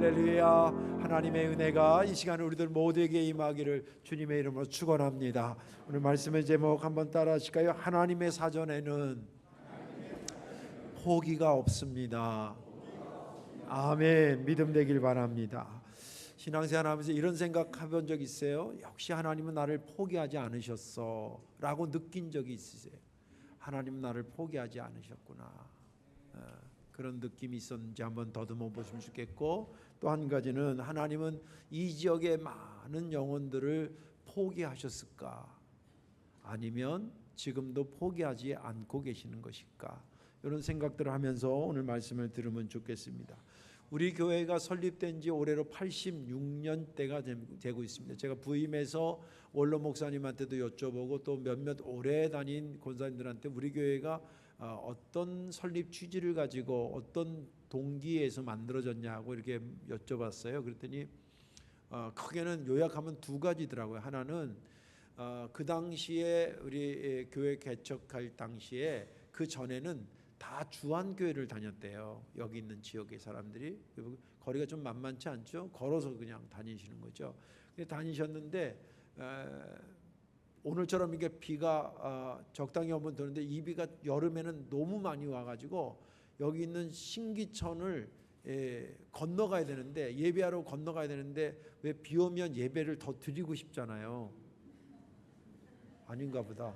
할렐루야. 하나님의 은혜가 이 시간 우리들 모두에게 임하기를 주님의 이름으로 축원합니다. 오늘 말씀의 제목 한번 따라 하실까요? 하나님의 사전에는 포기가 없습니다. 아멘. 믿음 되길 바랍니다. 신앙생활 하면서 이런 생각 해본 적 있어요? 역시 하나님은 나를 포기하지 않으셨어 라고 느낀 적이 있으세요? 하나님은 나를 포기하지 않으셨구나. 그런 느낌이 있었는지 한번 더듬어 보시면 좋겠고, 또 한 가지는 하나님은 이 지역의 많은 영혼들을 포기하셨을까? 아니면 지금도 포기하지 않고 계시는 것일까? 이런 생각들을 하면서 오늘 말씀을 들으면 좋겠습니다. 우리 교회가 설립된 지 올해로 86년대가 되고 있습니다. 제가 부임해서 원로 목사님한테도 여쭤보고 또 몇몇 오래 다닌 권사님들한테 우리 교회가 어떤 설립 취지를 가지고 어떤 동기에서 만들어졌냐고 이렇게 여쭤봤어요. 그랬더니 크게는 요약하면 두 가지더라고요. 하나는 그 당시에 우리 교회 개척할 당시에 그 전에는 다 주안교회를 다녔대요. 여기 있는 지역의 사람들이. 거리가 좀 만만치 않죠. 걸어서 그냥 다니시는 거죠. 다니셨는데 오늘처럼 이게 비가 적당히 오면 되는데 이 비가 여름에는 너무 많이 와가지고 여기 있는 신기천을 건너가야 되는데, 예배하러 건너가야 되는데 왜 비 오면 예배를 더 드리고 싶잖아요. 아닌가 보다.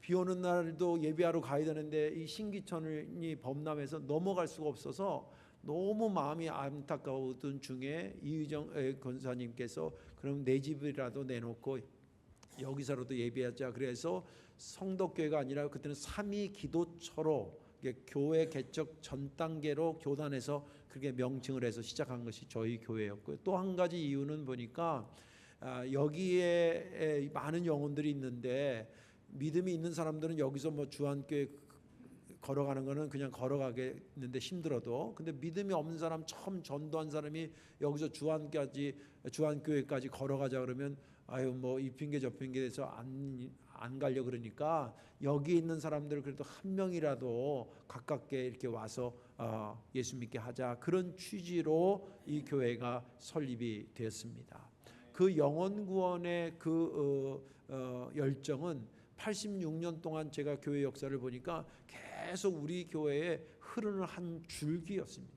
비 오는 날도 예배하러 가야 되는데 이 신기천이 범람해서 넘어갈 수가 없어서 너무 마음이 안타까웠던 중에 이의정 권사님께서 그럼 내 집이라도 내놓고 여기서라도 예배하자. 그래서 성덕교회가 아니라 그때는 삼위 기도처로 교회 개척 전 단계로 교단에서 그렇게 명칭을 해서 시작한 것이 저희 교회였고요. 또 한 가지 이유는 보니까 여기에 많은 영혼들이 있는데 믿음이 있는 사람들은 여기서 뭐 주안교회 걸어가는 거는 그냥 걸어가겠는데 힘들어도, 근데 믿음이 없는 사람, 처음 전도한 사람이 여기서 주안교회까지 걸어가자 그러면 아유 뭐 이 핑계 저 핑계 돼서 안 가려 그러니까 여기 있는 사람들을 그래도 한 명이라도 가깝게 이렇게 와서 예수 믿게 하자, 그런 취지로 이 교회가 설립이 되었습니다. 그 영혼 구원의 그 열정은 86년 동안 제가 교회 역사를 보니까 계속 우리 교회에 흐르는 한 줄기였습니다.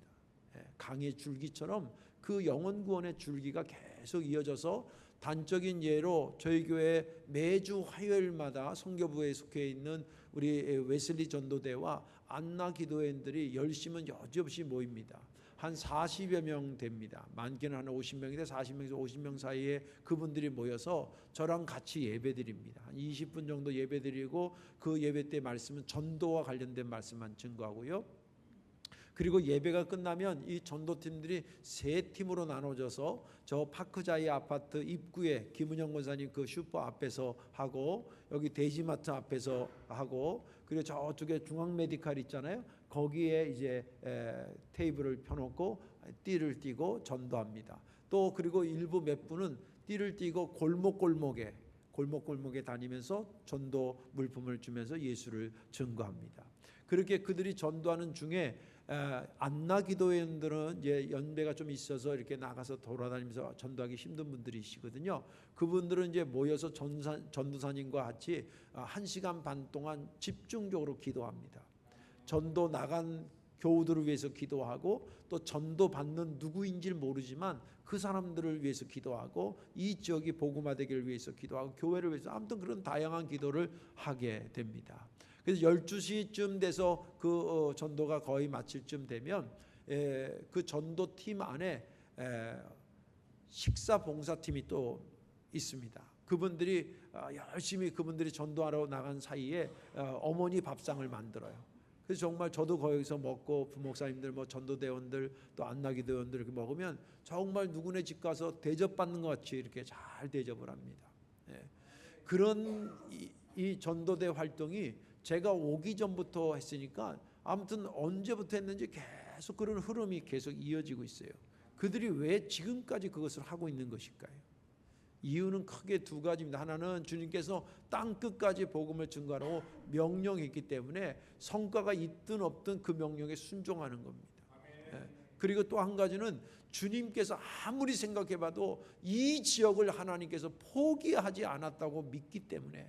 강의 줄기처럼 그 영혼 구원의 줄기가 계속 이어져서, 단적인 예로 저희 교회 매주 화요일마다 선교부에 속해 있는 우리 웨슬리 전도대와 안나 기도회원들이 열심은 여지없이 모입니다. 한 40여 명 됩니다. 많게는 한 50명인데 40명에서 50명 사이에 그분들이 모여서 저랑 같이 예배드립니다. 한 20분 정도 예배드리고 그 예배 때 말씀은 전도와 관련된 말씀만 증거하고요. 그리고 예배가 끝나면 이 전도팀들이 세 팀으로 나눠져서 저 파크자이 아파트 입구에 김은영 권사님 그 슈퍼 앞에서 하고, 여기 데이지마트 앞에서 하고, 그리고 저쪽에 중앙 메디칼 있잖아요. 거기에 이제 테이블을 펴놓고 띠를 띠고 전도합니다. 또 그리고 일부 몇 분은 띠를 띠고 골목골목에 다니면서 전도 물품을 주면서 예수를 증거합니다. 그렇게 그들이 전도하는 중에 안나 기도회원들은 이제 연배가 좀 있어서 이렇게 나가서 돌아다니면서 전도하기 힘든 분들이시거든요. 그분들은 이제 모여서 전도사님과 같이 1시간 반 동안 집중적으로 기도합니다. 전도 나간 교우들을 위해서 기도하고, 또 전도 받는 누구인지를 모르지만 그 사람들을 위해서 기도하고, 이 지역이 복음화되기를 위해서 기도하고, 교회를 위해서, 아무튼 그런 다양한 기도를 하게 됩니다. 그래서 12시쯤 돼서 그 전도가 거의 마칠 쯤 되면 그 전도팀 안에 식사 봉사팀이 또 있습니다. 그분들이 열심히 그분들이 전도하러 나간 사이에 어머니 밥상을 만들어요. 그래서 정말 저도 거기서 먹고 부목사님들 뭐 전도대원들 또 안나기도원들 이렇게 먹으면 정말 누구네 집 가서 대접받는 것 같이 이렇게 잘 대접을 합니다. 그런 이 전도대 활동이 제가 오기 전부터 했으니까 아무튼 언제부터 했는지 계속 그런 흐름이 계속 이어지고 있어요. 그들이 왜 지금까지 그것을 하고 있는 것일까요? 이유는 크게 두 가지입니다. 하나는 주님께서 땅 끝까지 복음을 증거하라고 명령했기 때문에 성과가 있든 없든 그 명령에 순종하는 겁니다. 그리고 또 한 가지는 주님께서 아무리 생각해봐도 이 지역을 하나님께서 포기하지 않았다고 믿기 때문에,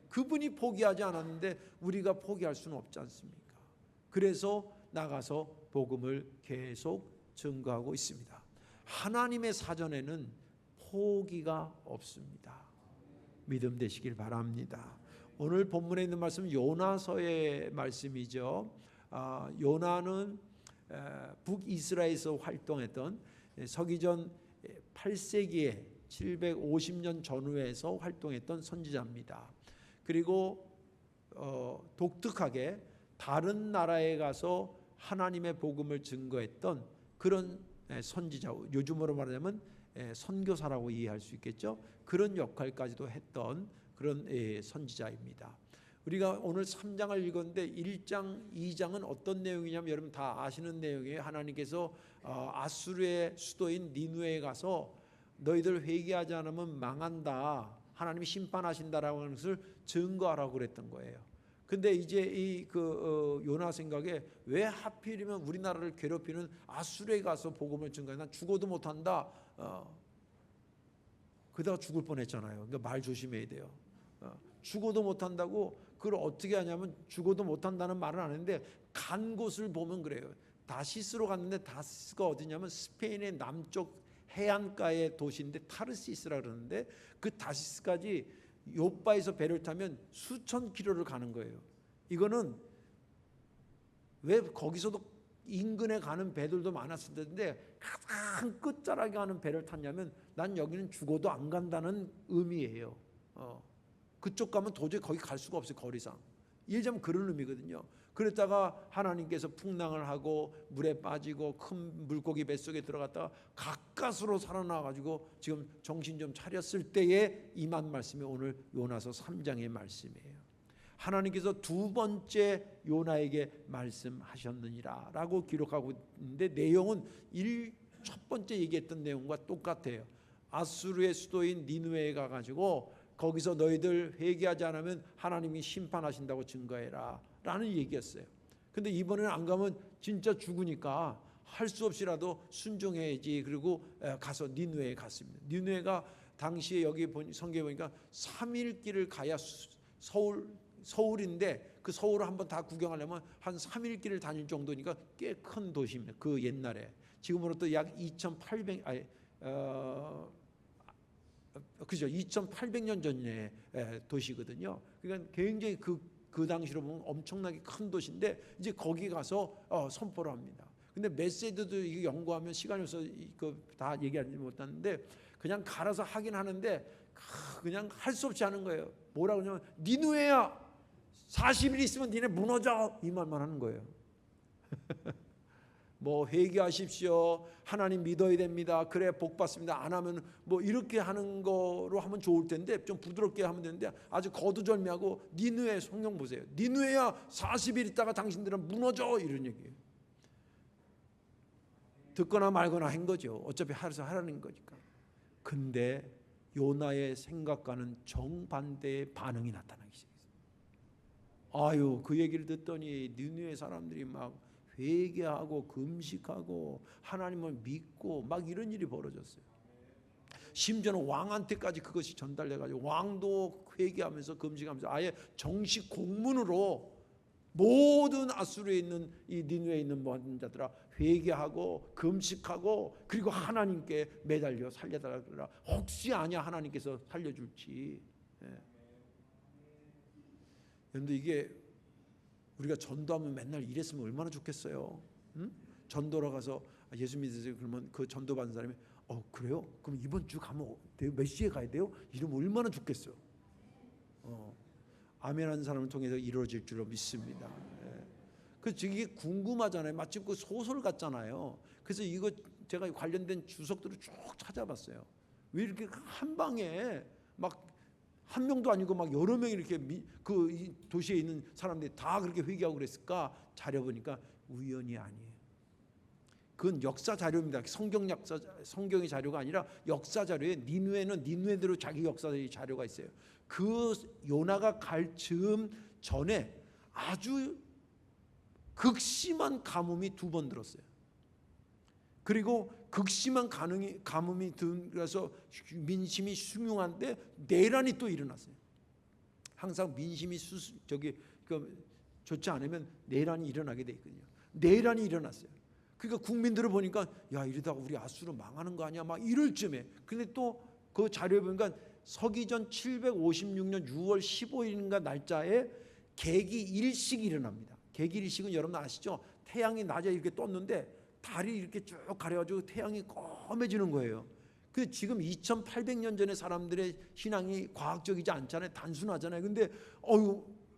그분이 포기하지 않았는데 우리가 포기할 수는 없지 않습니까? 그래서 나가서 복음을 계속 증거하고 있습니다. 하나님의 사전에는 포기가 없습니다. 믿음 되시길 바랍니다. 오늘 본문에 있는 말씀은 요나서의 말씀이죠. 요나는 북이스라엘에서 활동했던 서기전 8세기에 750년 전후에서 활동했던 선지자입니다. 그리고 독특하게 다른 나라에 가서 하나님의 복음을 증거했던 그런 선지자, 요즘으로 말하자면 선교사라고 이해할 수 있겠죠. 그런 역할까지도 했던 그런 선지자입니다. 우리가 오늘 3장을 읽었는데 1장, 2장은 어떤 내용이냐면 여러분 다 아시는 내용이에요. 하나님께서 아수르의 수도인 니느웨에 가서 너희들 회개하지 않으면 망한다, 하나님이 심판하신다라고 하는 것을 증거하라고 그랬던 거예요. 근데 이제 요나 생각에 왜 하필이면 우리나라를 괴롭히는 아수르에 가서 복음을 증거해? 난 죽어도 못한다. 그러다가 죽을 뻔했잖아요. 그러니까 말 조심해야 돼요. 죽어도 못한다고. 그걸 어떻게 하냐면 죽어도 못한다는 말은 안 했는데 간 곳을 보면 그래요. 다시스로 갔는데 다시스가 어디냐면 스페인의 남쪽 해안가의 도시인데 타르시스라 그러는데 그 다시스까지 요바에서 배를 타면 수천 킬로를 가는 거예요. 이거는 왜 거기서도 인근에 가는 배들도 많았을 텐데 가장 끝자락에 가는 배를 탔냐면 난 여기는 죽어도 안 간다는 의미예요. 그쪽 가면 도저히 거기 갈 수가 없어요. 거리상. 예전 그런 의미거든요. 그랬다가 하나님께서 풍랑을 하고 물에 빠지고 큰 물고기 뱃속에 들어갔다가 가까스로 살아나가지고 지금 정신 좀 차렸을 때에 임한 말씀이 오늘 요나서 3장의 말씀이에요. 하나님께서 두 번째 요나에게 말씀하셨느니라 라고 기록하고 있는데 내용은 첫 번째 얘기했던 내용과 똑같아요. 아수르의 수도인 니느웨에 가가지고 거기서 너희들 회개하지 않으면 하나님이 심판하신다고 증거해라 라는 얘기였어요. 근데 이번에는 안 가면 진짜 죽으니까 할 수 없이라도 순종해야지. 그리고 가서 니느웨에 갔습니다. 니느웨가 당시에 여기 성경에 보니까 3일 길을 가야 서울인데 그 서울을 한번 다 구경하려면 한 3일 길을 다닐 정도니까 꽤 큰 도시입니다. 그 옛날에. 지금으로부터 약 2800년 전의 도시거든요. 그러니까 굉장히 그 당시로 보면 엄청나게 큰 도시인데 이제 거기 가서 선포를 합니다. 근데 메시지도 이거 연구하면 시간이 없어서 다 얘기하지 못하는데 그냥 갈아서 하긴 하는데 그냥 할 수 없이 하는 거예요. 뭐라 그러냐면 니느웨야 40일 있으면 니네 무너져, 이 말만 하는 거예요. 뭐 회개하십시오, 하나님 믿어야 됩니다, 그래 복 받습니다, 안 하면 뭐 이렇게 하는 거로 하면 좋을 텐데 좀 부드럽게 하면 되는데 아주 거두절미하고 니느웨 성경 보세요. 니느웨야 40일 있다가 당신들은 무너져, 이런 얘기예요. 듣거나 말거나 한 거죠. 어차피 하라는 거니까. 근데 요나의 생각과는 정반대의 반응이 나타나기 시작했어요. 그 얘기를 듣더니 니느웨 사람들이 막 회개하고 금식하고 하나님을 믿고 막 이런 일이 벌어졌어요. 심지어는 왕한테까지 그것이 전달돼가지고 왕도 회개하면서 금식하면서 아예 정식 공문으로 모든 아수르에 있는 이 니느웨에 있는 모든 자들아 회개하고 금식하고 그리고 하나님께 매달려 살려달라. 혹시 아냐 하나님께서 살려줄지. 그런데 이게 우리가 전도하면 맨날 이랬으면 얼마나 좋겠어요. 전도로 가서 예수 믿으세요 그러면 그 전도 받는 사람이 그래요? 그럼 이번 주 가면 몇 시에 가야 돼요? 이러면 얼마나 좋겠어요. 아멘하는 사람을 통해서 이루어질 줄로 믿습니다. 그래서 이게 궁금하잖아요. 마치 그 소설 같잖아요. 그래서 이거 제가 관련된 주석들을 쭉 찾아봤어요. 왜 이렇게 한 방에 막 한 명도 아니고 막 여러 명이 이렇게 이 도시에 있는 사람들이 다 그렇게 회개하고 그랬을까? 자료 보니까 우연이 아니에요. 그건 역사 자료입니다. 성경의 자료가 아니라 역사 자료에 니느웨는 니느웨대로 자기 역사의 자료가 있어요. 그 요나가 갈 즈음 전에 아주 극심한 가뭄이 2번 들었어요. 그리고 극심한 가뭄이 들어서 민심이 흉흉한데 내란이 또 일어났어요. 항상 민심이 좋지 않으면 내란이 일어나게 돼 있거든요. 내란이 일어났어요. 그러니까 국민들을 보니까 야, 이러다가 우리 아수르 망하는 거 아니야? 막 이럴 쯤에. 근데 또 그 자료에 보니까 서기전 756년 6월 15일인가 날짜에 계기 일식이 일어납니다. 계기 일식은 여러분 아시죠? 태양이 낮에 이렇게 떴는데 달이 이렇게 쭉 가려가지고 태양이 검해지는 거예요. 그 지금 2800년 전에 사람들의 신앙이 과학적이지 않잖아요. 단순하잖아요. 근데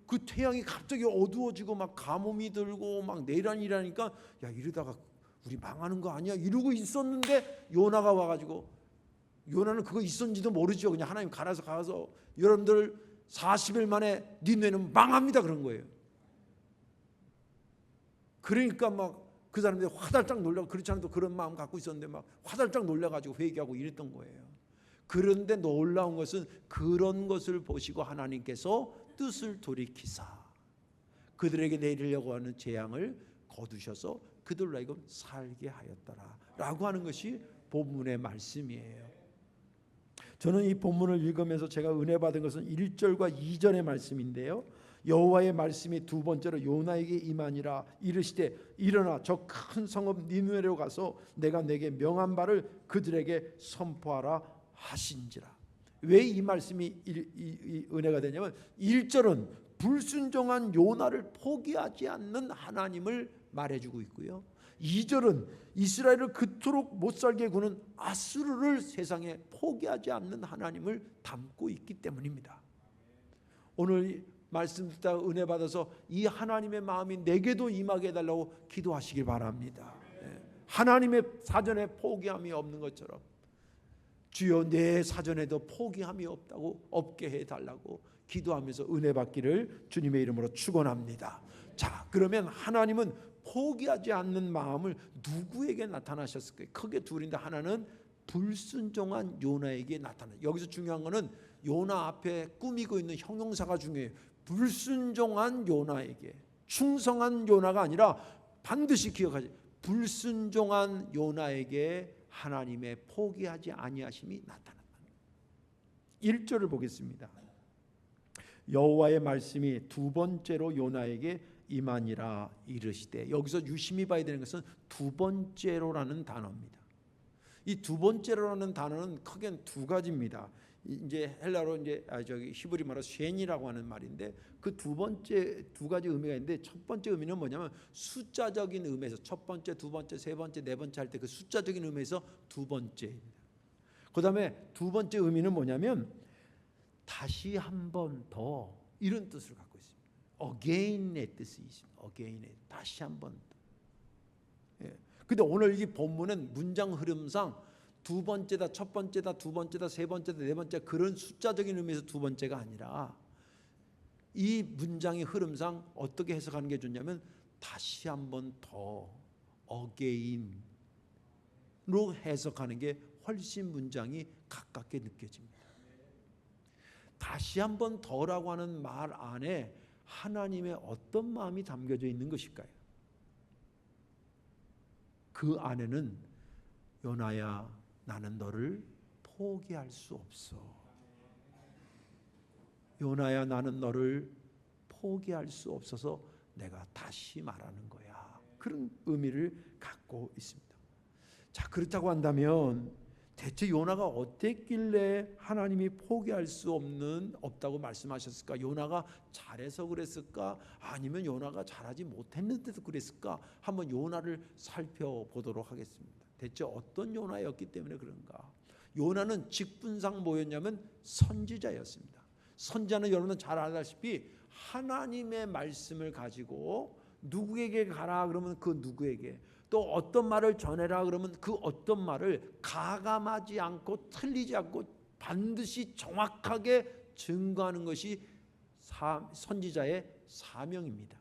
그 태양이 갑자기 어두워지고 막 가뭄이 들고 막 내란이라니까 야, 이러다가 우리 망하는 거 아니야? 이러고 있었는데 요나가 와가지고, 요나는 그거 있었는지도 모르죠. 그냥 하나님 가서 여러분들 40일 만에 니네는 망합니다 그런 거예요. 그러니까 막 그 사람들이 화들짝 놀라고, 그렇지 않아도 그런 마음 갖고 있었는데 막 화들짝 놀라가지고 회개하고 이랬던 거예요. 그런데 놀라운 것은 그런 것을 보시고 하나님께서 뜻을 돌이키사 그들에게 내리려고 하는 재앙을 거두셔서 그들로 하여금 살게 하였더라 라고 하는 것이 본문의 말씀이에요. 저는 이 본문을 읽으면서 제가 은혜 받은 것은 1절과 2절의 말씀인데요. 여호와의 말씀이 두 번째로 요나에게 임하니라 이르시되 일어나 저 큰 성읍 니느웨로 가서 내가 내게 명한 바를 그들에게 선포하라 하신지라. 왜 이 말씀이 이 은혜가 되냐면 1절은 불순종한 요나를 포기하지 않는 하나님을 말해주고 있고요. 2절은 이스라엘을 그토록 못살게 구는 아수르를 세상에 포기하지 않는 하나님을 담고 있기 때문입니다. 오늘 말씀 듣다 은혜 받아서 이 하나님의 마음이 내게도 임하게 해달라고 기도하시길 바랍니다. 하나님의 사전에 포기함이 없는 것처럼 주여 내 사전에도 포기함이 없게 해달라고 기도하면서 은혜 받기를 주님의 이름으로 축원합니다. 자, 그러면 하나님은 포기하지 않는 마음을 누구에게 나타나셨을까요? 크게 둘인데 하나는 불순종한 요나에게 나타나요. 여기서 중요한 거는 요나 앞에 꾸미고 있는 형용사가 중요해요. 불순종한 요나에게, 충성한 요나가 아니라 반드시 기억하지, 불순종한 요나에게 하나님의 포기하지 아니하심이 나타난다. 1절을 보겠습니다. 여호와의 말씀이 두 번째로 요나에게 임하니라 이르시되, 여기서 유심히 봐야 되는 것은 두 번째로라는 단어입니다. 이 두 번째로라는 단어는 크게 두 가지입니다. 이제 헬라로 이제 히브리 말로 쉔이라고 하는 말인데 그 두 가지 의미가 있는데, 첫 번째 의미는 뭐냐면 숫자적인 의미에서 첫 번째, 두 번째, 세 번째, 네 번째 할 때 그 숫자적인 의미에서 두 번째입니다. 그다음에 두 번째 의미는 뭐냐면 다시 한 번 더 이런 뜻을 갖고 있습니다. again의 뜻이 있습니다. again의 다시 한 번 더. 근데 오늘 이 본문은 문장 흐름상 두 번째다, 첫 번째다, 두 번째다, 세 번째다, 네 번째 그런 숫자적인 의미에서 두 번째가 아니라 이 문장의 흐름상 어떻게 해석하는 게 좋냐면 다시 한 번 더 again로 해석하는 게 훨씬 문장이 가깝게 느껴집니다. 다시 한 번 더라고 하는 말 안에 하나님의 어떤 마음이 담겨져 있는 것일까요? 그 안에는 요나야 나는 너를 포기할 수 없어. 요나야 나는 너를 포기할 수 없어서 내가 다시 말하는 거야. 그런 의미를 갖고 있습니다. 자, 그렇다고 한다면 대체 요나가 어땠길래 하나님이 포기할 수 없다고 말씀하셨을까? 요나가 잘해서 그랬을까? 아니면 요나가 잘하지 못했는데도 그랬을까? 한번 요나를 살펴보도록 하겠습니다. 대체 어떤 요나였기 때문에 그런가? 요나는 직분상 뭐였냐면 선지자였습니다. 선지자는 여러분은 잘 알다시피 하나님의 말씀을 가지고 누구에게 가라 그러면 그 누구에게, 또 어떤 말을 전해라 그러면 그 어떤 말을 가감하지 않고 틀리지 않고 반드시 정확하게 증거하는 것이 선지자의 사명입니다.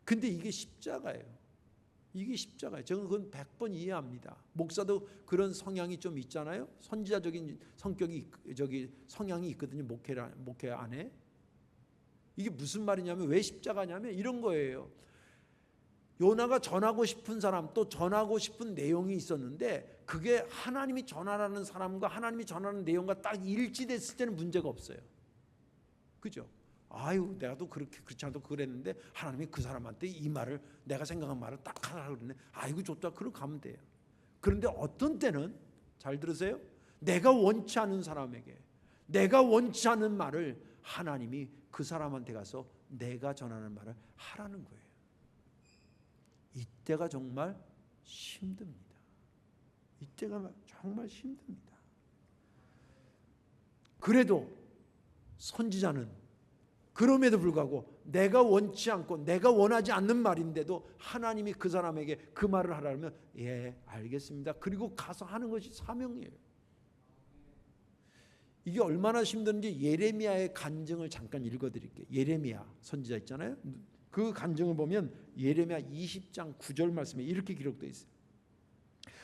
근데 이게 십자가예요. 이게 십자가예요. 저는 그건 100번 이해합니다. 목사도 그런 성향이 좀 있잖아요. 선지자적인 성향이 있거든요. 목회 안에. 이게 무슨 말이냐면 왜 십자가냐면 이런 거예요. 요나가 전하고 싶은 사람, 또 전하고 싶은 내용이 있었는데 그게 하나님이 전하라는 사람과 하나님이 전하는 내용과 딱 일치됐을 때는 문제가 없어요. 그죠? 아유, 내가 또 그렇지 않아도 그랬는데 하나님이 그 사람한테 이 말을, 내가 생각한 말을 딱 하라고 그랬네. 아이고 좋다, 그러고 가면 돼요. 그런데 어떤 때는, 잘 들으세요, 내가 원치 않은 사람에게, 내가 원치 않은 말을 하나님이 그 사람한테 가서 내가 전하는 말을 하라는 거예요. 이때가 정말 힘듭니다. 이때가 정말 힘듭니다. 그래도 선지자는 그럼에도 불구하고 내가 원치 않고 내가 원하지 않는 말인데도 하나님이 그 사람에게 그 말을 하라면 예, 알겠습니다. 그리고 가서 하는 것이 사명이에요. 이게 얼마나 힘든지 예레미야의 간증을 잠깐 읽어드릴게요. 예레미야 선지자 있잖아요. 그 간증을 보면 예레미야 20장 9절 말씀에 이렇게 기록되어 있어요.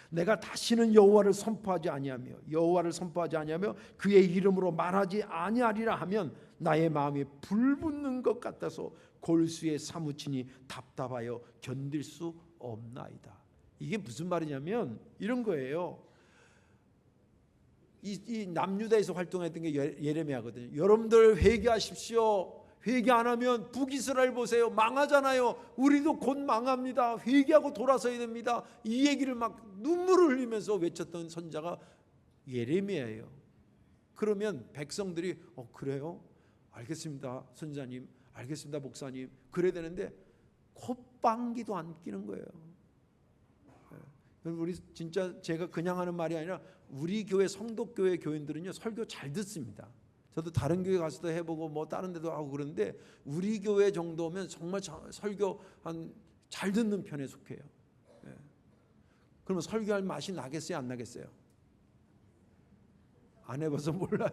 내가 다시는 여호와를 선포하지 아니하며 그의 이름으로 말하지 아니하리라 하면 나의 마음이 불붙는 것 같아서 골수에 사무치니 답답하여 견딜 수 없나이다. 이게 무슨 말이냐면 이런 거예요. 이 남유다에서 활동했던 게 예레미야거든요. 여러분들 회개하십시오. 회개 안 하면 북이스라엘 보세요. 망하잖아요. 우리도 곧 망합니다. 회개하고 돌아서야 됩니다. 이 얘기를 막 눈물을 흘리면서 외쳤던 선자가 예레미야예요. 그러면 백성들이 그래요? 알겠습니다 선자님, 알겠습니다 목사님, 그래야 되는데 콧방귀도 안 끼는 거예요. 우리 진짜 제가 그냥 하는 말이 아니라 우리 교회 성도교회 교인들은요 설교 잘 듣습니다. 저도 다른 교회 가서도 해보고 뭐 다른 데도 하고 그러는데 우리 교회 정도면 정말 설교 잘 듣는 편에 속해요. 그러면 설교할 맛이 나겠어요, 안 나겠어요? 안 해봐서 몰라요.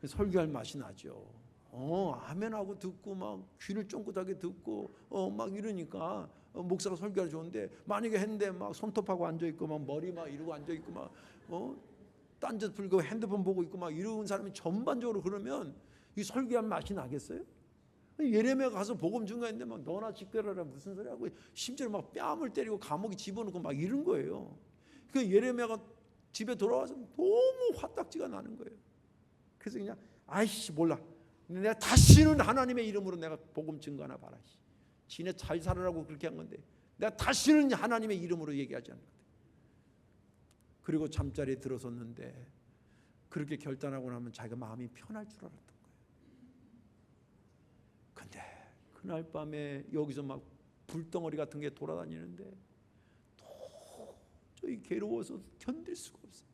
설교할 맛이 나죠. 아멘하고 듣고 막 귀를 쫑긋하게 듣고 막 이러니까 목사가 설교가 좋은데, 만약에 했는데 막 손톱하고 앉아 있고 막 머리 막 이러고 앉아 있고 막 딴짓 풀고 핸드폰 보고 있고 막 이런 사람이 전반적으로 그러면 이 설교한 맛이 나겠어요? 예레미야 가서 복음 증거했는데 막 너나 지켜라 무슨 소리 하고 심지어 막 뺨을 때리고 감옥에 집어넣고 막 이런 거예요. 그 예레미야가 집에 돌아와서 너무 화딱지가 나는 거예요. 그래서 그냥 아이씨 몰라, 내가 다시는 하나님의 이름으로 내가 복음 증거하나 봐라. 지네 잘 살으라고 그렇게 한 건데 내가 다시는 하나님의 이름으로 얘기하지 않을 거다. 그리고 잠자리에 들어섰는데 그렇게 결단하고 나면 자기가 마음이 편할 줄 알았던 거예요. 근데 그날 밤에 여기서 막 불덩어리 같은 게 돌아다니는데 도저히 괴로워서 견딜 수가 없어요.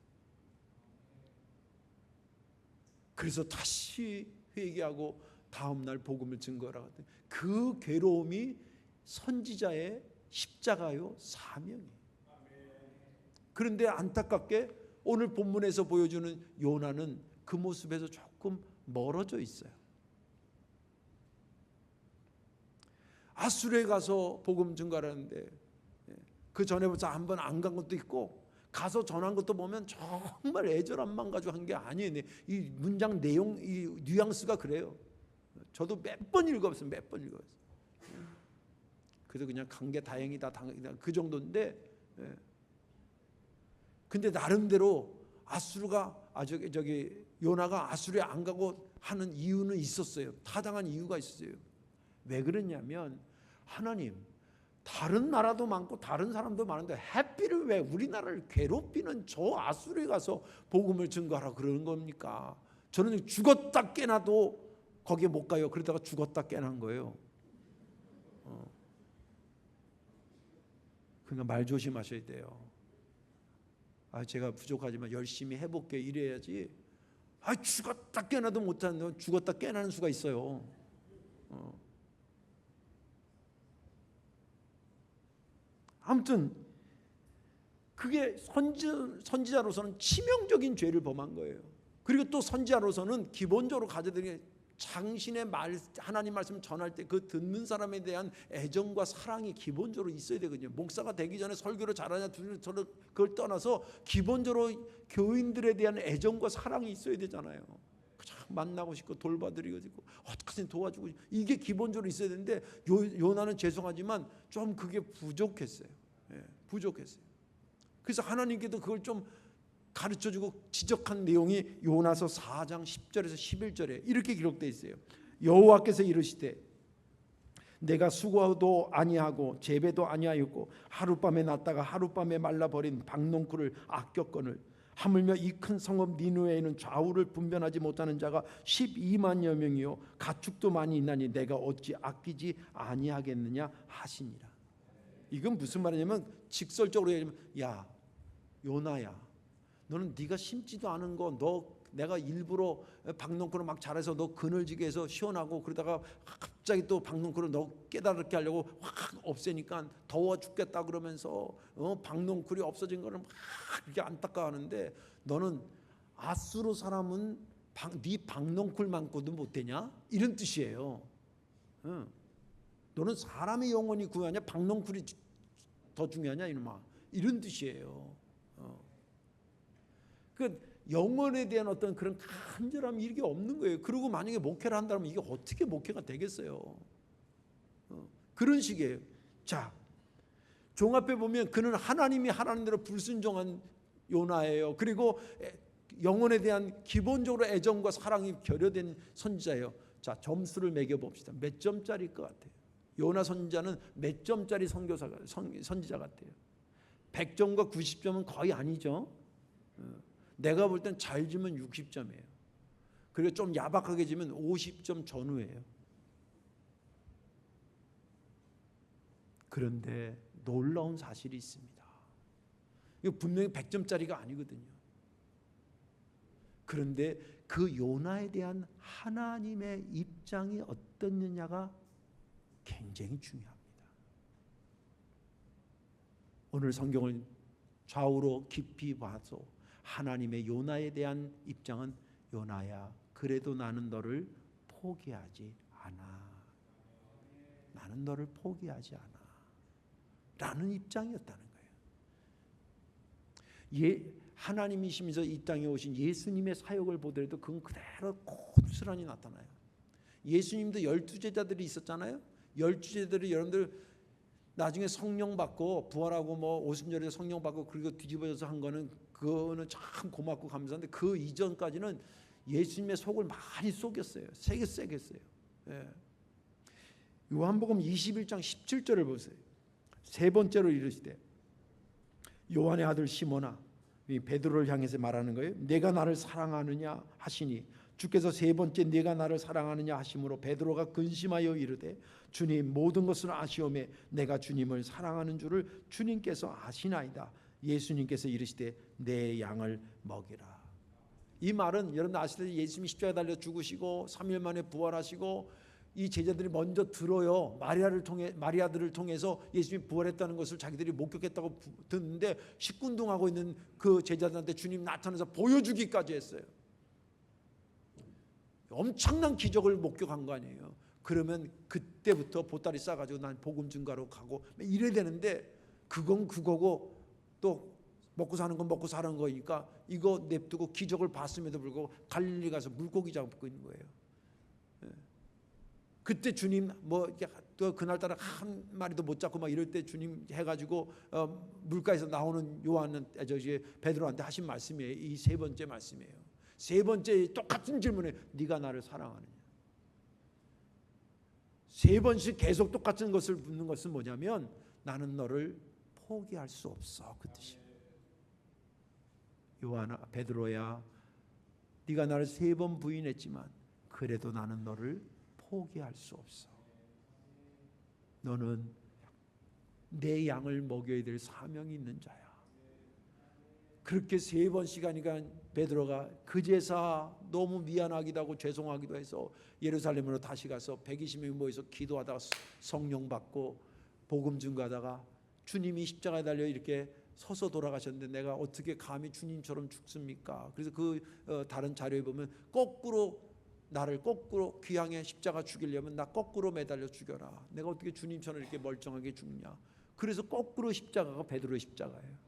그래서 다시 회개하고 다음날 복음을 증거하라. 그 괴로움이 선지자의 십자가요 사명이에요. 그런데 안타깝게 오늘 본문에서 보여주는 요나는 그 모습에서 조금 멀어져 있어요. 아수르에 가서 복음 증거하는데 그 전에 벌써 한번 안 간 것도 있고 가서 전한 것도 보면 정말 애절함만 가지고 한 게 아니에요. 이 문장 내용, 이 뉘앙스가 그래요. 저도 몇 번 읽어봤어요. 몇 번 읽어봤어요. 그래서 그냥 간 게 다행이다 그 정도인데, 근데 나름대로 아수르가 요나가 아수르에 안 가고 하는 이유는 있었어요. 타당한 이유가 있었어요. 왜 그랬냐면 하나님, 다른 나라도 많고 다른 사람도 많은데 하필 왜 우리나라를 괴롭히는 저 아수르에 가서 복음을 증거하라 그러는 겁니까? 저는 죽었다 깨나도 거기에 못 가요. 그러다가 죽었다 깨난 거예요. 그러니까 말 조심하셔야 돼요. 제가 부족하지만 열심히 해볼게 이래야지. 죽었다 깨나도 못하는데 죽었다 깨나는 수가 있어요. 아무튼 그게 선지자로서는 치명적인 죄를 범한 거예요. 그리고 또 선지자로서는 기본적으로 가져야 되는 게 당신의 하나님 말씀 전할 때 그 듣는 사람에 대한 애정과 사랑이 기본적으로 있어야 되거든요. 목사가 되기 전에 설교를 잘하냐 그걸 떠나서 기본적으로 교인들에 대한 애정과 사랑이 있어야 되잖아요. 만나고 싶고 돌봐드리고 싶고 어떻게든 도와주고 싶고 이게 기본적으로 있어야 되는데 요나는 죄송하지만 좀 그게 부족했어요. 부족했어요. 그래서 하나님께도 그걸 좀 가르쳐주고 지적한 내용이 요나서 4장 10절에서 11절에 이렇게 기록되어 있어요. 여호와께서 이르시되 내가 수고도 아니하고 재배도 아니하였고 하룻밤에 났다가 하룻밤에 말라버린 박농쿨을 아꼈거늘 하물며 이 큰 성읍 니느웨에는 좌우를 분별하지 못하는 자가 12만여 명이요 가축도 많이 있나니 내가 어찌 아끼지 아니하겠느냐 하시니라. 이건 무슨 말이냐면 직설적으로 얘기하면 야 요나야 너는 네가 심지도 않은 거 내가 일부러 박농쿨을 막 잘해서 너 그늘지게 해서 시원하고 그러다가 갑자기 또 박농쿨을 너 깨달게 하려고 확 없애니까 더워 죽겠다 그러면서 박농쿨이 없어진 거를 막 이렇게 안타까워하는데 너는 아수르 사람은 네 박농쿨만큼도 못 되냐? 이런 뜻이에요. 너는 사람의 영혼이 구하냐? 박농쿨이 더 중요하냐 이놈아? 이런 뜻이에요. 그 영혼에 대한 어떤 그런 간절함이 이게 없는 거예요. 그리고 만약에 목회를 한다면 이게 어떻게 목회가 되겠어요? 그런 식이에요. 자, 종합해 보면 그는 하나님이 하나님대로 불순종한 요나예요. 그리고 영혼에 대한 기본적으로 애정과 사랑이 결여된 선지자예요. 자, 점수를 매겨 봅시다. 몇 점짜리일 것 같아요? 요나 선지자는 몇 점짜리 선지자 같아요? 100점과 90점은 거의 아니죠. 내가 볼 땐 잘 지면 60점이에요. 그리고 좀 야박하게 지면 50점 전후예요. 그런데 놀라운 사실이 있습니다. 이거 분명히 100점짜리가 아니거든요. 그런데 그 요나에 대한 하나님의 입장이 어떻느냐가 굉장히 중요합니다. 오늘 성경을 좌우로 깊이 봐서 하나님의 요나에 대한 입장은 요나야 그래도 나는 너를 포기하지 않아. 나는 너를 포기하지 않아. 라는 입장이었다는 거예요. 하나님이시면서 이 땅에 오신 예수님의 사역을 보더라도 그건 그대로 고스란히 나타나요. 예수님도 12제자들이 있었잖아요. 12제자들이 여러분들 나중에 성령 받고 부활하고 뭐 오순절에 성령 받고 그리고 뒤집어져서 한 거는 그거는 참 고맙고 감사한데 그 이전까지는 예수님의 속을 많이 속였어요. 세게 했어요. 요한복음 21장 17절을 보세요. 세 번째로 이르시되 요한의 아들 시몬아 베드로를 향해서 말하는 거예요. 내가 나를 사랑하느냐 하시니 주께서 세 번째 내가 나를 사랑하느냐 하심으로 베드로가 근심하여 이르되 주님 모든 것을 아시오매 내가 주님을 사랑하는 줄을 주님께서 아시나이다. 예수님께서 이르시되 내 양을 먹이라. 이 말은 여러분 아시다시피 예수님이 십자가에 달려 죽으시고 3일 만에 부활하시고 이 제자들이 먼저 들어요. 마리아들을 통해서 예수님이 부활했다는 것을 자기들이 목격했다고 듣는데 시큰둥하고 있는 그 제자들한테 주님 나타나서 보여주기까지 했어요. 엄청난 기적을 목격한 거 아니에요. 그러면 그때부터 보따리 싸가지고 난 복음 증가로 가고 이래야 되는데 그건 그거고 또 먹고 사는 건 먹고 사는 거니까 이거 냅두고 기적을 봤음에도 불구하고 갈릴리 가서 물고기 잡고 있는 거예요. 그때 주님 또 그날따라 한 마리도 못 잡고 막 이럴 때 주님 해가지고 물가에서 나오는 요한은 베드로한테 하신 말씀이에요. 이 세 번째 말씀이에요. 세 번째 똑같은 질문에 네가 나를 사랑하느냐. 세 번씩 계속 똑같은 것을 묻는 것은 뭐냐면 나는 너를 포기할 수 없어 그 뜻이에요. 요한아 베드로야 네가 나를 세 번 부인했지만 그래도 나는 너를 포기할 수 없어. 너는 내 양을 먹여야 될 사명이 있는 자야. 그렇게 세 번씩 하니까 베드로가 그제서 너무 미안하기도 하고 죄송하기도 해서 예루살렘으로 다시 가서 120명이 모여서 기도하다가 성령 받고 복음 증거하다가 주님이 십자가에 달려 이렇게 서서 돌아가셨는데 내가 어떻게 감히 주님처럼 죽습니까? 그래서 그 다른 자료에 보면 나를 거꾸로 귀향에 십자가 죽이려면 나 거꾸로 매달려 죽여라. 내가 어떻게 주님처럼 이렇게 멀쩡하게 죽냐. 그래서 거꾸로 십자가가 베드로의 십자가예요.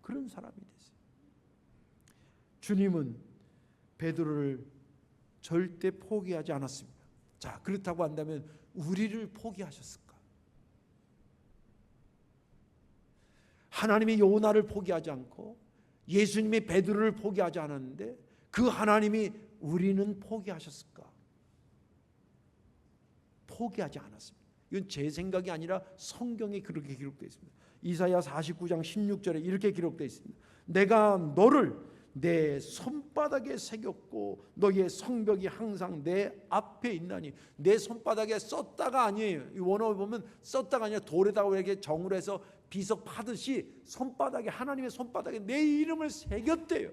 그런 사람이 됐어요. 주님은 베드로를 절대 포기하지 않았습니다. 자, 그렇다고 한다면 우리를 포기하셨을까? 하나님이 요나를 포기하지 않고 예수님이 베드로를 포기하지 않았는데 그 하나님이 우리는 포기하셨을까? 포기하지 않았습니다. 이건 제 생각이 아니라 성경에 그렇게 기록되어 있습니다. 이사야 49장 16절에 이렇게 기록되어 있습니다. 내가 너를 내 손바닥에 새겼고 너의 성벽이 항상 내 앞에 있나니. 내 손바닥에 썼다가 아니에요. 이 원어를 보면 썼다가 아니라 돌에다가 이렇게 정을 해서 비석 파듯이 손바닥에, 하나님의 손바닥에 내 이름을 새겼대요.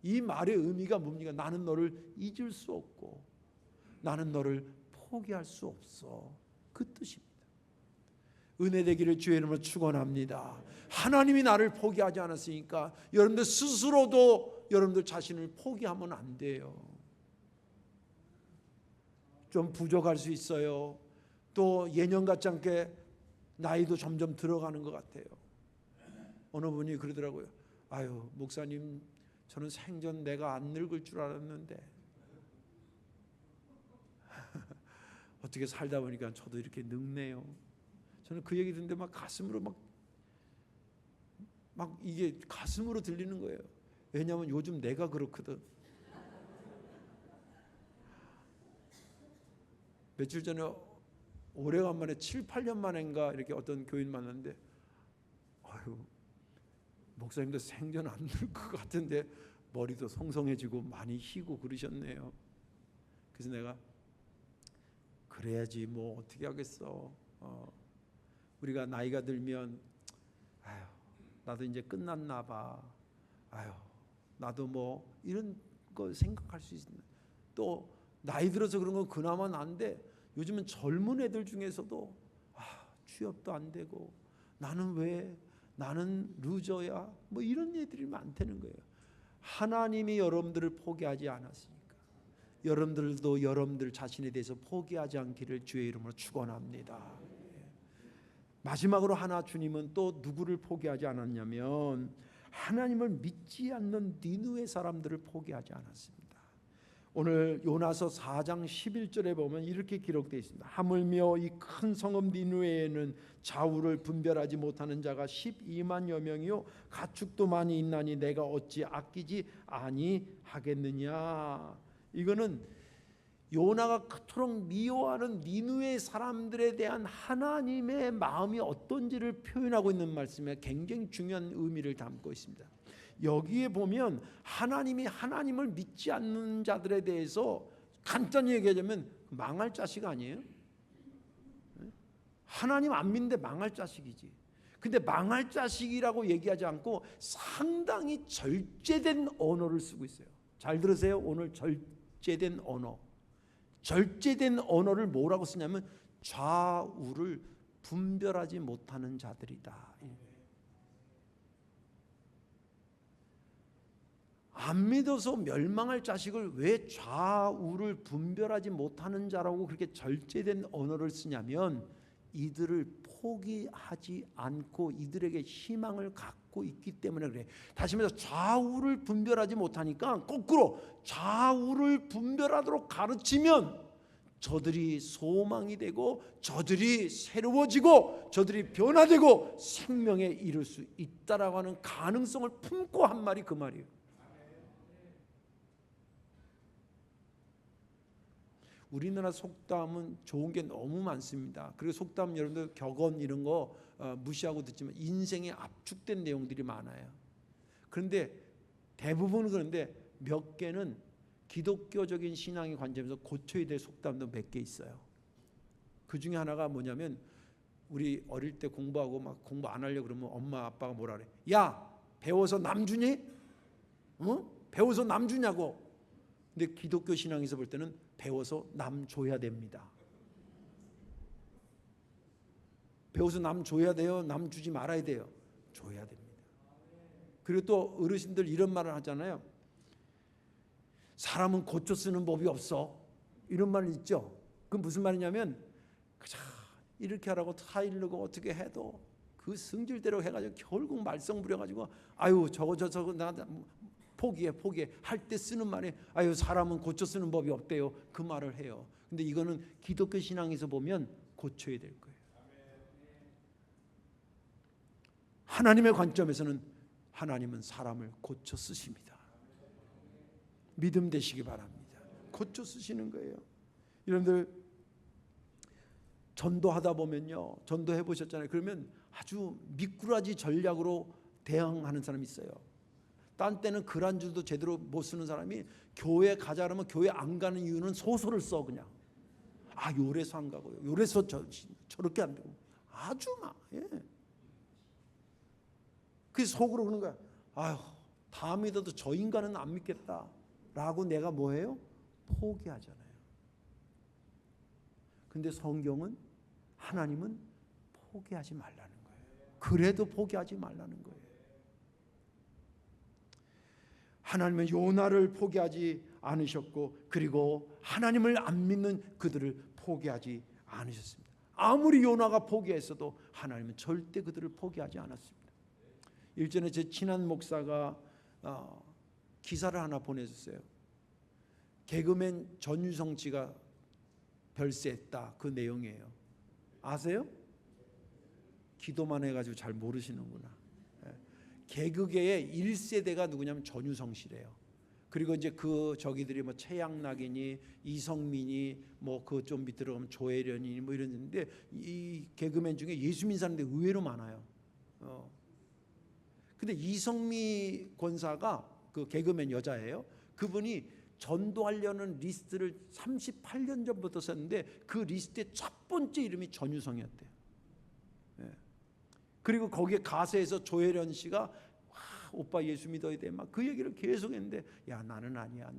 이 말의 의미가 뭡니까? 나는 너를 잊을 수 없고 나는 너를 포기할 수 없어. 그 뜻입니다. 은혜 되기를 주의 이름으로 축원합니다. 하나님이 나를 포기하지 않았으니까 여러분들 스스로도 여러분들 자신을 포기하면 안 돼요. 좀 부족할 수 있어요. 또 예년 같지 않게 나이도 점점 들어가는 것 같아요. 어느 분이 그러더라고요. 아유, 목사님, 저는 생전 내가 안 늙을 줄 알았는데 어떻게 살다 보니까 저도 이렇게 늙네요. 저는 그 얘기 듣는데 막 가슴으로 막 이게 가슴으로 들리는 거예요. 왜냐하면 요즘 내가 그렇거든. 며칠 전에 오래간만에 7, 8년 만인가 이렇게 어떤 교인 만났는데 아유, 목사님도 생전 안 늙을 것 같은데 머리도 성성해지고 많이 희고 그러셨네요. 그래서 내가 그래야지 뭐 어떻게 하겠어. 우리가 나이가 들면 아유, 나도 이제 끝났나 봐. 아유, 나도 뭐 이런 거 생각할 수 있는. 또 나이 들어서 그런 건 그나마 난데 요즘은 젊은 애들 중에서도 취업도 안 되고 나는 루저야 뭐 이런 애들이 많다는 거예요. 하나님이 여러분들을 포기하지 않았으니까 여러분들도 여러분들 자신에 대해서 포기하지 않기를 주의 이름으로 축원합니다. 마지막으로 하나, 주님은 또 누구를 포기하지 않았냐면 하나님을 믿지 않는 니느웨 사람들을 포기하지 않았습니다. 오늘 요나서 4장 11절에 보면 이렇게 기록되어 있습니다. 하물며 이 큰 성읍 니느웨에는 좌우를 분별하지 못하는 자가 12만여 명이요 가축도 많이 있나니 내가 어찌 아끼지 아니하겠느냐. 이거는 요나가 그토록 미워하는 니느웨 사람들에 대한 하나님의 마음이 어떤지를 표현하고 있는 말씀에 굉장히 중요한 의미를 담고 있습니다. 여기에 보면 하나님이 하나님을 믿지 않는 자들에 대해서 간단히 얘기하자면 망할 자식 아니에요? 하나님 안 믿는데 망할 자식이지. 근데 망할 자식이라고 얘기하지 않고 상당히 절제된 언어를 쓰고 있어요. 잘 들으세요. 오늘 절제된 언어. 절제된 언어를 뭐라고 쓰냐면 좌우를 분별하지 못하는 자들이다. 안 믿어서 멸망할 자식을 왜 좌우를 분별하지 못하는 자라고 그렇게 절제된 언어를 쓰냐면 이들을 포기하지 않고 이들에게 희망을 갖고 있기 때문에 그래. 다시 말해서 좌우를 분별하지 못하니까 거꾸로 좌우를 분별하도록 가르치면 저들이 소망이 되고 저들이 새로워지고 저들이 변화되고 생명에 이를 수 있다라고 하는 가능성을 품고 한 말이 그 말이에요. 우리나라 속담은 좋은 게 너무 많습니다. 그리고 속담 여러분들 격언 이런 거 무시하고 듣지만 인생에 압축된 내용들이 많아요. 그런데 대부분은 그런데 몇 개는 기독교적인 신앙의 관점에서 고쳐야 될 속담도 몇 개 있어요. 그 중에 하나가 뭐냐면 우리 어릴 때 공부하고 막 공부 안 하려고 그러면 엄마 아빠가 뭐라 그래? 야, 배워서 남 주니? 배워서 남 주냐고. 근데 기독교 신앙에서 볼 때는 배워서 남 줘야 됩니다. 배워서 남 줘야 돼요? 남 주지 말아야 돼요? 줘야 됩니다. 그리고 또 어르신들 이런 말을 하잖아요. 사람은 고쳐 쓰는 법이 없어. 이런 말 있죠. 그건 무슨 말이냐면 이렇게 하라고 타일르고 어떻게 해도 그 성질대로 해가지고 결국 말썽 부려가지고 아유 저거 나 포기해 할 때 쓰는 말이 아유 사람은 고쳐 쓰는 법이 없대요. 그 말을 해요. 근데 이거는 기독교 신앙에서 보면 고쳐야 될 거예요. 하나님의 관점에서는 하나님은 사람을 고쳐 쓰십니다. 믿음 되시기 바랍니다. 고쳐 쓰시는 거예요. 여러분들 전도하다 보면요, 전도해 보셨잖아요. 그러면 아주 미꾸라지 전략으로 대응하는 사람이 있어요. 딴 때는 글 한 줄도 제대로 못 쓰는 사람이 교회 가자 그러면 교회 안 가는 이유는 소설을 써. 그냥 요래서 안 가고요, 요래서 저렇게 안 되고 아주 막 그래서 속으로 그러는 거야. 아유 다음 믿어도 저 인간은 안 믿겠다라고 내가 뭐해요? 포기하잖아요. 근데 성경은 하나님은 포기하지 말라는 거예요. 그래도 포기하지 말라는 거예요. 하나님은 요나를 포기하지 않으셨고, 그리고 하나님을 안 믿는 그들을 포기하지 않으셨습니다. 아무리 요나가 포기했어도 하나님은 절대 그들을 포기하지 않았습니다. 일전에 제 친한 목사가 기사를 하나 보내줬어요. 개그맨 전유성 씨가 별세했다. 그 내용이에요. 아세요? 기도만 해가지고 잘 모르시는구나. 개그계의 1세대가 누구냐면 전유성 씨래요. 그리고 이제 그 저기들이 뭐 최양락이니 이성민이 뭐 그 좀 밑으로 가면 조혜련이니 뭐 이런데 이 개그맨 중에 예수 믿는 사람들이 의외로 많아요. 근데 이성미 권사가 그 개그맨 여자예요. 그분이 전도하려는 리스트를 38년 전부터 썼는데 그 리스트의 첫 번째 이름이 전유성이었대요. 그리고 거기에 가세에서 조혜련 씨가 오빠 예수 믿어야 돼 막 그 얘기를 계속 했는데 야 나는 아니야.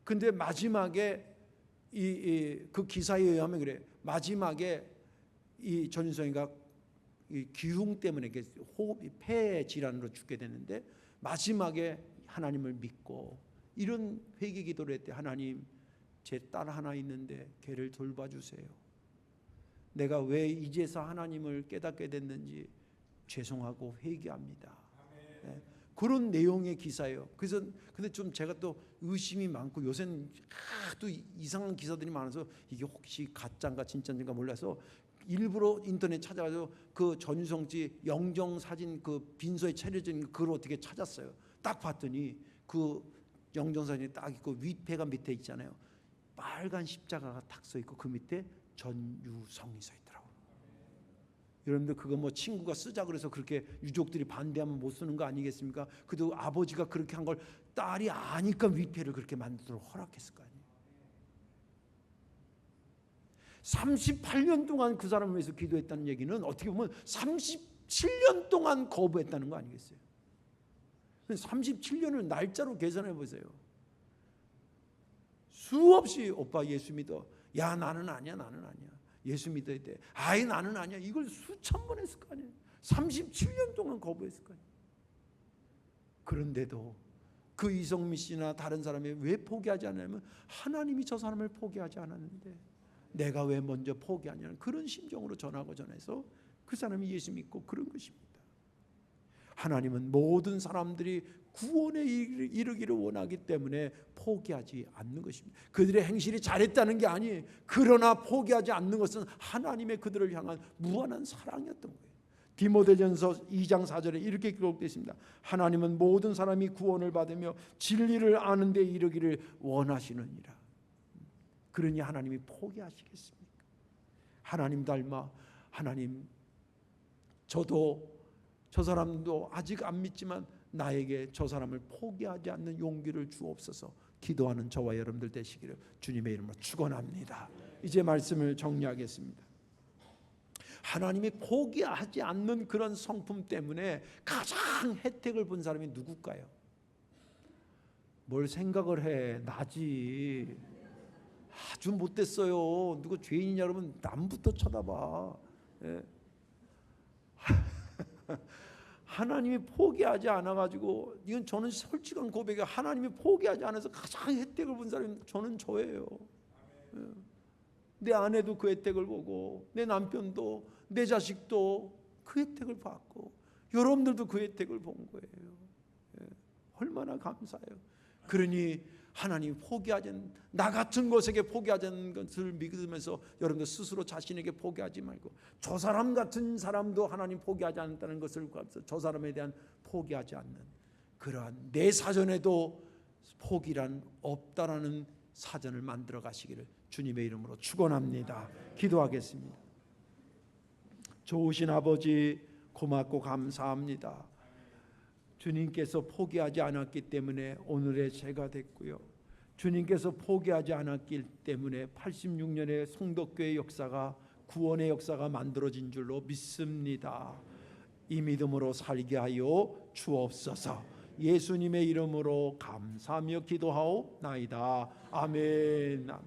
근데 마지막에 그 기사에 의하면 그래. 마지막에 이 전유성이가 이 기흉 때문에 호흡이 폐 질환으로 죽게 되는데 마지막에 하나님을 믿고 이런 회개 기도를 했대. 하나님 제 딸 하나 있는데 걔를 돌봐주세요. 내가 왜 이제서 하나님을 깨닫게 됐는지 죄송하고 회개합니다. 네, 그런 내용의 기사예요. 그래서 근데 좀 제가 또 의심이 많고 요새는 또 이상한 기사들이 많아서 이게 혹시 가짜인가 진짜인가 몰라서 일부러 인터넷 찾아가지고 그 전유성 씨 영정 사진 그 빈소에 차려진 그걸 어떻게 찾았어요. 딱 봤더니 그 영정 사진이 딱 있고 위패가 밑에 있잖아요. 빨간 십자가가 딱 서 있고 그 밑에 전유성이 서 있더라고요. 여러분들 그거 뭐 친구가 쓰자 그래서 그렇게 유족들이 반대하면 못 쓰는 거 아니겠습니까? 그래도 아버지가 그렇게 한 걸 딸이 아니까 위패를 그렇게 만들도록 허락했을 거 아니에요. 38년 동안 그 사람을 위해서 기도했다는 얘기는 어떻게 보면 37년 동안 거부했다는 거 아니겠어요? 37년을 날짜로 계산해 보세요. 수없이 오빠 예수 믿어. 야 나는 아니야. 예수 믿어야 돼. 아이 나는 아니야. 이걸 수천 번 했을 거 아니에요. 37년 동안 거부했을 거 아니에요. 그런데도 그 이성미 씨나 다른 사람이 왜 포기하지 않냐면 하나님이 저 사람을 포기하지 않았는데 내가 왜 먼저 포기하냐는 그런 심정으로 전하고 전해서 그 사람이 예수 믿고 그런 것입니다. 하나님은 모든 사람들이 구원에 이르기를 원하기 때문에 포기하지 않는 것입니다. 그들의 행실이 잘했다는 게 아니에요. 그러나 포기하지 않는 것은 하나님의 그들을 향한 무한한 사랑이었던 거예요. 디모데전서 2장 4절에 이렇게 기록되어 있습니다. 하나님은 모든 사람이 구원을 받으며 진리를 아는 데 이르기를 원하시느니라. 그러니 하나님이 포기하시겠습니까? 하나님 닮아 하나님 저도 저 사람도 아직 안 믿지만 나에게 저 사람을 포기하지 않는 용기를 주옵소서. 기도하는 저와 여러분들 되시기를 주님의 이름으로 축원합니다. 이제 말씀을 정리하겠습니다. 하나님이 포기하지 않는 그런 성품 때문에 가장 혜택을 본 사람이 누굴까요? 뭘 생각을 해? 나지. 아주 못됐어요. 누구 죄인이냐 여러분 남부터 쳐다봐. 예. 하나님이 포기하지 않아가지고 이건 저는 솔직한 고백이에요. 하나님이 포기하지 않아서 가장 혜택을 본 사람이 저는 저예요. 내 아내도 그 혜택을 보고 내 남편도 내 자식도 그 혜택을 받고 여러분들도 그 혜택을 본 거예요. 예, 얼마나 감사해요. 그러니 하나님 포기하지, 나 같은 것에게 포기하지 않는 것을 믿으면서 여러분들 스스로 자신에게 포기하지 말고, 저 사람 같은 사람도 하나님 포기하지 않는다는 것을 저 사람에 대한 포기하지 않는 그러한 내 사전에도 포기란 없다라는 사전을 만들어 가시기를 주님의 이름으로 축원합니다. 기도하겠습니다. 좋으신 아버지, 고맙고 감사합니다. 주님께서 포기하지 않았기 때문에 오늘의 제가 됐고요, 주님께서 포기하지 않았기 때문에 86년의 송덕교회 역사가, 구원의 역사가 만들어진 줄로 믿습니다. 이 믿음으로 살게 하여 주옵소서. 예수님의 이름으로 감사하며 기도하옵나이다. 아멘.